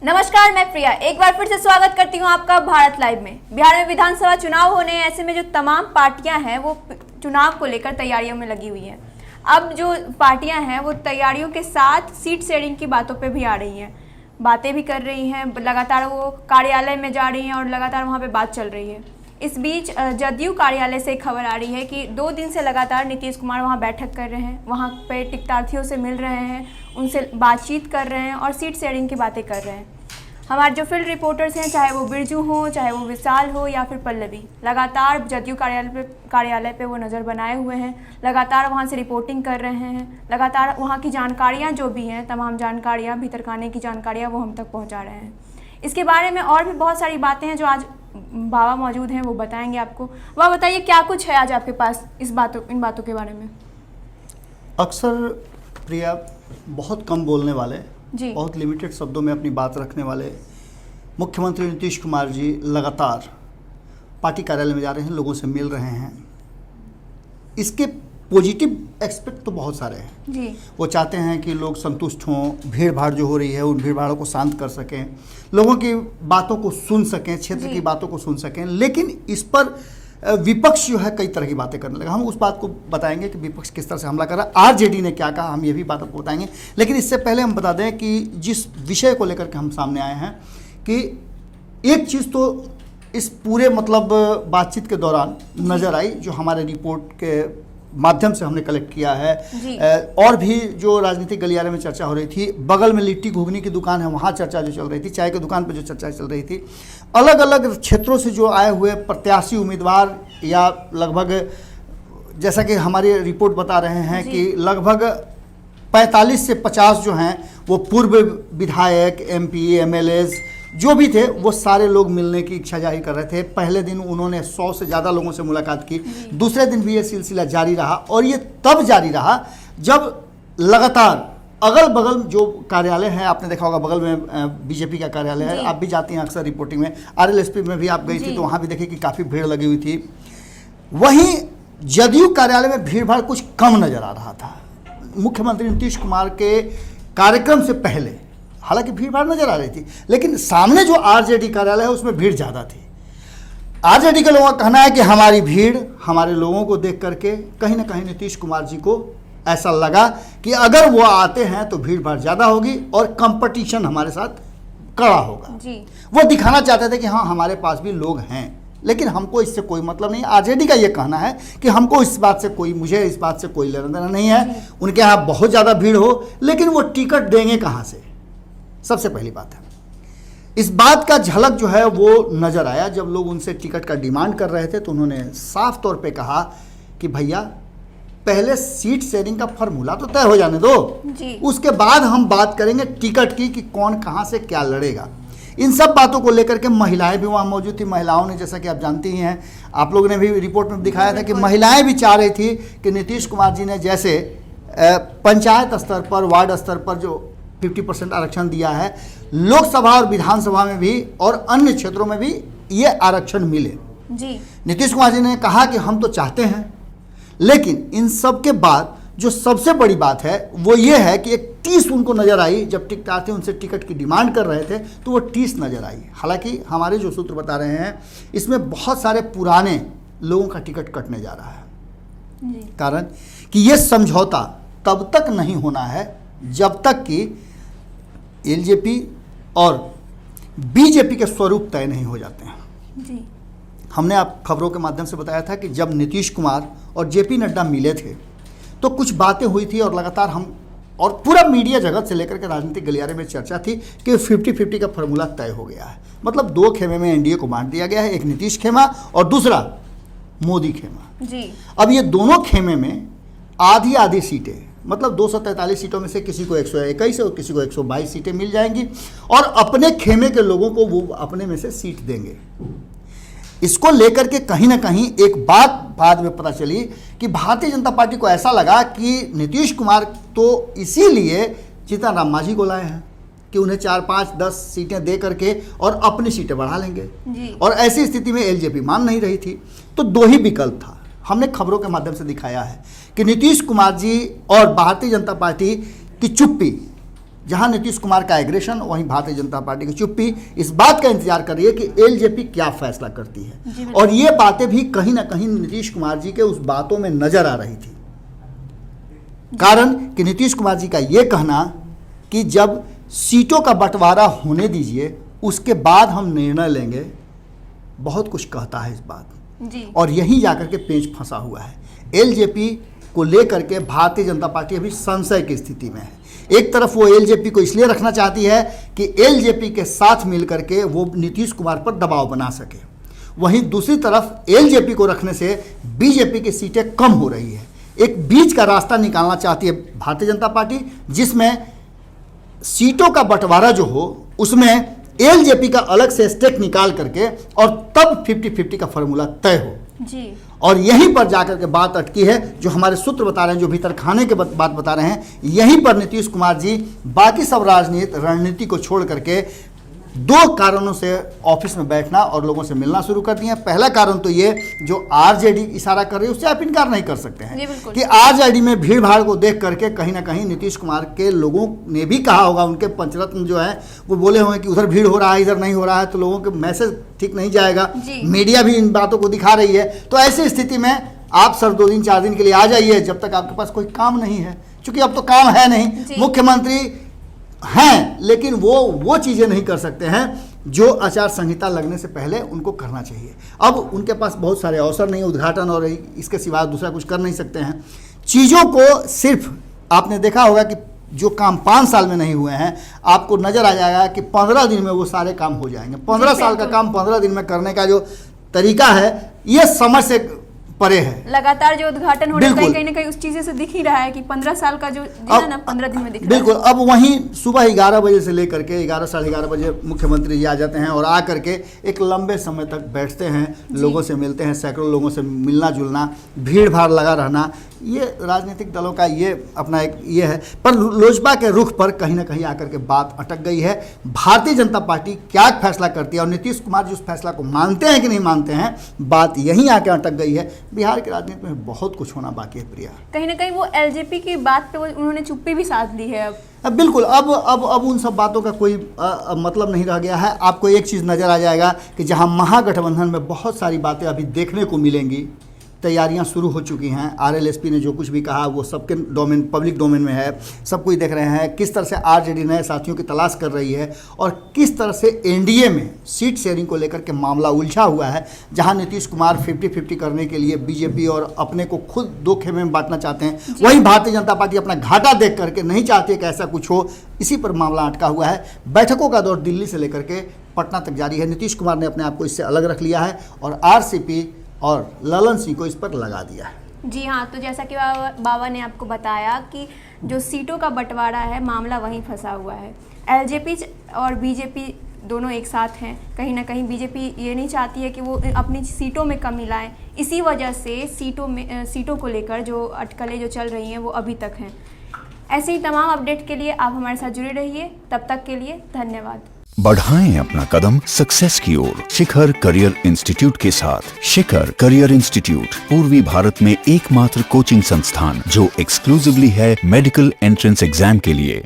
नमस्कार, मैं प्रिया एक बार फिर से स्वागत करती हूं आपका भारत लाइव में। बिहार में विधानसभा चुनाव होने हैं, ऐसे में जो तमाम पार्टियां हैं वो चुनाव को लेकर तैयारियों में लगी हुई हैं। अब जो पार्टियां हैं वो तैयारियों के साथ सीट शेयरिंग की बातों पे भी आ रही हैं, बातें भी कर रही हैं, लगातार वो कार्यालय में जा रही हैं और लगातार वहाँ पे बात चल रही है। इस बीच जदयू कार्यालय से खबर आ रही है कि 2 दिन से लगातार नीतीश कुमार वहाँ बैठक कर रहे हैं, वहाँ पे टिकटार्थियों से मिल रहे हैं, उनसे बातचीत कर रहे हैं और सीट शेयरिंग की बातें कर रहे हैं। हमारे जो फील्ड रिपोर्टर्स हैं, चाहे वो बिरजू हो, चाहे वो विशाल हो या फिर पल्लवी, लगातार जदयू कार्यालय पे वो नज़र बनाए हुए हैं, लगातार वहाँ से रिपोर्टिंग कर रहे हैं, लगातार वहाँ की जानकारियाँ जो भी हैं, तमाम जानकारियाँ, भीतरखाने की जानकारियाँ वो हम तक पहुँचा रहे हैं। इसके बारे में और भी बहुत सारी बातें हैं जो आज बाबा मौजूद हैं, वो बताएंगे आपको। वह बताइए क्या कुछ है आज आपके पास इन बातों के बारे में। अक्सर प्रिया बहुत कम बोलने वाले, बहुत लिमिटेड शब्दों में अपनी बात रखने वाले मुख्यमंत्री नीतीश कुमार जी लगातार पार्टी कार्यालय में जा रहे हैं, लोगों से मिल रहे हैं। इसके पॉजिटिव एस्पेक्ट तो बहुत सारे हैं जी। वो चाहते हैं कि लोग संतुष्ट हों, भीड़ भाड़ जो हो रही है उन भीड़ भाड़ों को शांत कर सकें, लोगों की बातों को सुन सकें, क्षेत्र की बातों को सुन सकें। लेकिन इस पर विपक्ष जो है कई तरह की बातें करने लगा। हम उस बात को बताएंगे कि विपक्ष किस तरह से हमला कर रहा है, आरजेडी ने क्या कहा, हम ये भी बात आपको बताएंगे। लेकिन इससे पहले हम बता दें कि जिस विषय को लेकर के हम सामने आए हैं कि एक चीज़ तो इस पूरे बातचीत के दौरान नज़र आई, जो हमारे रिपोर्ट के माध्यम से हमने कलेक्ट किया है, और भी जो राजनीतिक गलियारे में चर्चा हो रही थी, बगल में लिट्टी घुगनी की दुकान है वहाँ चर्चा जो चल रही थी, चाय की दुकान पर जो चर्चा चल रही थी, अलग अलग क्षेत्रों से जो आए हुए प्रत्याशी उम्मीदवार, या लगभग जैसा कि हमारी रिपोर्ट बता रहे हैं कि लगभग 45 से 50 जो हैं वो पूर्व विधायक, MP, MLAs जो भी थे, वो सारे लोग मिलने की इच्छा जाहिर कर रहे थे। पहले दिन उन्होंने 100 से ज़्यादा लोगों से मुलाकात की, दूसरे दिन भी ये सिलसिला जारी रहा, और ये तब जारी रहा जब लगातार अगल बगल जो कार्यालय हैं, आपने देखा होगा बगल में बीजेपी का कार्यालय है, आप भी जाती हैं अक्सर रिपोर्टिंग में, RLSP में भी आप गई थी तो वहाँ भी देखी कि काफ़ी भीड़ लगी हुई थी। वहीं जदयू कार्यालय में भीड़ भाड़ कुछ कम नज़र आ रहा था। मुख्यमंत्री नीतीश कुमार के कार्यक्रम से पहले हालांकि भीड़ भाड़ नजर आ रही थी, लेकिन सामने जो आरजेडी कार्यालय है उसमें भीड़ ज़्यादा थी। आरजेडी के लोगों का कहना है कि हमारी भीड़, हमारे लोगों को देख करके कहीं ना कहीं नीतीश कुमार जी को ऐसा लगा कि अगर वो आते हैं तो भीड़ भाड़ ज़्यादा होगी और कंपटीशन हमारे साथ कड़ा होगा जी। वो दिखाना चाहते थे कि हाँ हमारे पास भी लोग हैं, लेकिन हमको इससे कोई मतलब नहीं। आरजेडी का ये कहना है कि हमको इस बात से मुझे इस बात से कोई लेना देना नहीं है। उनके यहाँ बहुत ज़्यादा भीड़ हो, लेकिन वो टिकट देंगे कहाँ से, सबसे पहली बात है। इस बात का झलक जो है वो नज़र आया जब लोग उनसे टिकट का डिमांड कर रहे थे, तो उन्होंने साफ तौर पे कहा कि भैया पहले सीट शेयरिंग का फॉर्मूला तो तय हो जाने दो जी। उसके बाद हम बात करेंगे टिकट की कि कौन कहाँ से क्या लड़ेगा। इन सब बातों को लेकर के महिलाएं भी वहाँ मौजूद थी। महिलाओं ने, जैसा कि आप जानती ही हैं, आप लोगों ने भी रिपोर्ट में दिखाया था कि महिलाएं भी चाह रही थी कि नीतीश कुमार जी ने जैसे पंचायत स्तर पर, वार्ड स्तर पर जो 50% आरक्षण दिया है, लोकसभा और विधानसभा में भी और अन्य क्षेत्रों में भी ये आरक्षण मिले जी। नीतीश कुमार जी ने कहा कि हम तो चाहते हैं, लेकिन इन सब के बाद जो सबसे बड़ी बात है वो ये है कि एक टीस उनको नज़र आई। जब टिकटार्थी उनसे टिकट की डिमांड कर रहे थे तो वो टीस नज़र आई। हालांकि हमारे जो सूत्र बता रहे हैं इसमें बहुत सारे पुराने लोगों का टिकट कटने जा रहा है जी। कारण कि ये समझौता तब तक नहीं होना है जब तक कि LJP और BJP के स्वरूप तय नहीं हो जाते हैं जी। हमने आप खबरों के माध्यम से बताया था कि जब नीतीश कुमार और JP नड्डा मिले थे तो कुछ बातें हुई थी, और लगातार हम और पूरा मीडिया जगत से लेकर के राजनीतिक गलियारे में चर्चा थी कि 50-50 का फॉर्मूला तय हो गया है। मतलब 2 खेमे में NDA को बांट दिया गया है, एक नीतीश खेमा और दूसरा मोदी खेमा जी। अब ये दोनों खेमे में आधी आधी सीटें, मतलब 243 सीटों में से किसी को 121 और किसी को 122 सीटें मिल जाएंगी, और अपने खेमे के लोगों को वो अपने में से सीट देंगे। इसको लेकर के कहीं ना कहीं एक बात बाद में पता चली कि भारतीय जनता पार्टी को ऐसा लगा कि नीतीश कुमार तो इसीलिए जीतन राम मांझी को लाए हैं कि उन्हें 4, 5, 10 सीटें दे करके और अपनी सीटें बढ़ा लेंगे जी। और ऐसी स्थिति में LJP मान नहीं रही थी, तो 2 ही विकल्प था। हमने खबरों के माध्यम से दिखाया है कि नीतीश कुमार जी और भारतीय जनता पार्टी की चुप्पी जहां नीतीश कुमार का एग्रेशन, वहीं भारतीय जनता पार्टी की चुप्पी इस बात का इंतजार कर रही है कि एलजेपी क्या फैसला करती है। और ये बातें भी कहीं ना कहीं नीतीश कुमार जी के उस बातों में नजर आ रही थी। कारण कि नीतीश कुमार जी का ये कहना कि जब सीटों का बंटवारा होने दीजिए उसके बाद हम निर्णय लेंगे, बहुत कुछ कहता है इस बात जी। और यहीं जाकर के पेंच फंसा हुआ है। एलजेपी को लेकर के भारतीय जनता पार्टी अभी संशय की स्थिति में है। एक तरफ वो एलजेपी को इसलिए रखना चाहती है कि एलजेपी के साथ मिलकर के वो नीतीश कुमार पर दबाव बना सके, वहीं दूसरी तरफ एलजेपी को रखने से बीजेपी की सीटें कम हो रही है। एक बीच का रास्ता निकालना चाहती है भारतीय जनता पार्टी, जिसमें सीटों का बंटवारा जो हो उसमें एलजेपी का अलग से स्टेक निकाल करके और तब 50-50 का फॉर्मूला तय हो जी। और यहीं पर जाकर के बात अटकी है। जो हमारे सूत्र बता रहे हैं, जो भीतर खाने के बात बता रहे हैं, यहीं पर नीतीश कुमार जी बाकी सब रणनीति को छोड़ करके दो कारणों से ऑफिस में बैठना और लोगों से मिलना शुरू कर दिए हैं। पहला कारण तो ये जो आरजेडी इशारा कर रही है उससे आप इनकार नहीं कर सकते हैं कि आरजेडी में भीड़ भाड़ को देख करके कहीं ना कहीं नीतीश कुमार के लोगों ने भी कहा होगा, उनके पंचरत्न जो है वो बोले होंगे कि उधर भीड़ हो रहा है, इधर नहीं हो रहा है, तो लोगों के मैसेज ठीक नहीं जाएगा। मीडिया भी इन बातों को दिखा रही है। तो ऐसी स्थिति में आप सर 2 दिन 4 दिन के लिए आ जाइए, जब तक आपके पास कोई काम नहीं है, क्योंकि अब तो काम है नहीं। मुख्यमंत्री हैं लेकिन वो चीज़ें नहीं कर सकते हैं जो आचार संहिता लगने से पहले उनको करना चाहिए। अब उनके पास बहुत सारे अवसर नहीं, उद्घाटन और इसके सिवा दूसरा कुछ कर नहीं सकते हैं। चीज़ों को सिर्फ आपने देखा होगा कि जो काम 5 साल में नहीं हुए हैं, आपको नज़र आ जाएगा कि 15 दिन में वो सारे काम हो जाएंगे। 15 साल का काम 15 दिन में करने का जो तरीका है ये समझ से परे है। लगातार जो उद्घाटन हो रहा है कहीं ना कहीं उस चीज़ से दिख ही रहा है कि 15 साल का जो जीवन 15 दिन में दिख रहा है। बिल्कुल। अब वहीं सुबह 11 बजे से लेकर के 11 साढ़े 11 बजे मुख्यमंत्री जी आ जाते हैं और आ करके एक लंबे समय तक बैठते हैं, लोगों से मिलते हैं, सैकड़ों लोगों से मिलना जुलना, भीड़ भाड़ लगा रहना, ये राजनीतिक दलों का ये अपना एक ये है। पर लोजपा के रुख पर कहीं ना कहीं आकर के बात अटक गई है। भारतीय जनता पार्टी क्या फैसला करती है और नीतीश कुमार जी उस फैसला को मानते हैं कि नहीं मानते हैं, बात यहीं आकर अटक गई है। बिहार की राजनीति में बहुत कुछ होना बाकी है प्रिया। कहीं ना कहीं वो एलजेपी की बात पे उन्होंने चुप्पी भी साध ली है। अब बिल्कुल अब उन सब बातों का कोई मतलब नहीं रह गया है। आपको एक चीज़ नज़र आ जाएगा कि जहां महागठबंधन में बहुत सारी बातें अभी देखने को मिलेंगी, तैयारियां शुरू हो चुकी हैं। आरएलएसपी ने जो कुछ भी कहा वो सबके डोमेन, पब्लिक डोमेन में है, सब कुछ देख रहे हैं। किस तरह से आरजेडी नए साथियों की तलाश कर रही है और किस तरह से एनडीए में सीट शेयरिंग को लेकर के मामला उलझा हुआ है, जहां नीतीश कुमार 50-50 करने के लिए बीजेपी और अपने को खुद 2 खेमे में बांटना चाहते हैं, वहीं भारतीय जनता पार्टी अपना घाटा देख करके नहीं चाहती है कि ऐसा कुछ हो। इसी पर मामला अटका हुआ है। बैठकों का दौर दिल्ली से लेकर के पटना तक जारी है। नीतीश कुमार ने अपने आप को इससे अलग रख लिया है और आरसीपी और ललन सिंह को इस पर लगा दिया है। जी हाँ, तो जैसा कि बाबा ने आपको बताया कि जो सीटों का बंटवारा है मामला वहीं फंसा हुआ है। एलजेपी और बीजेपी दोनों एक साथ हैं। कहीं ना कहीं बीजेपी ये नहीं चाहती है कि वो अपनी सीटों में कमी लाएं, इसी वजह से सीटों को लेकर जो अटकलें जो चल रही हैं वो अभी तक हैं। ऐसे ही तमाम अपडेट के लिए आप हमारे साथ जुड़े रहिए। तब तक के लिए धन्यवाद। बढ़ाएं अपना कदम सक्सेस की ओर शिखर करियर इंस्टीट्यूट के साथ। शिखर करियर इंस्टीट्यूट पूर्वी भारत में एकमात्र कोचिंग संस्थान जो एक्सक्लूसिवली है मेडिकल एंट्रेंस एग्जाम के लिए।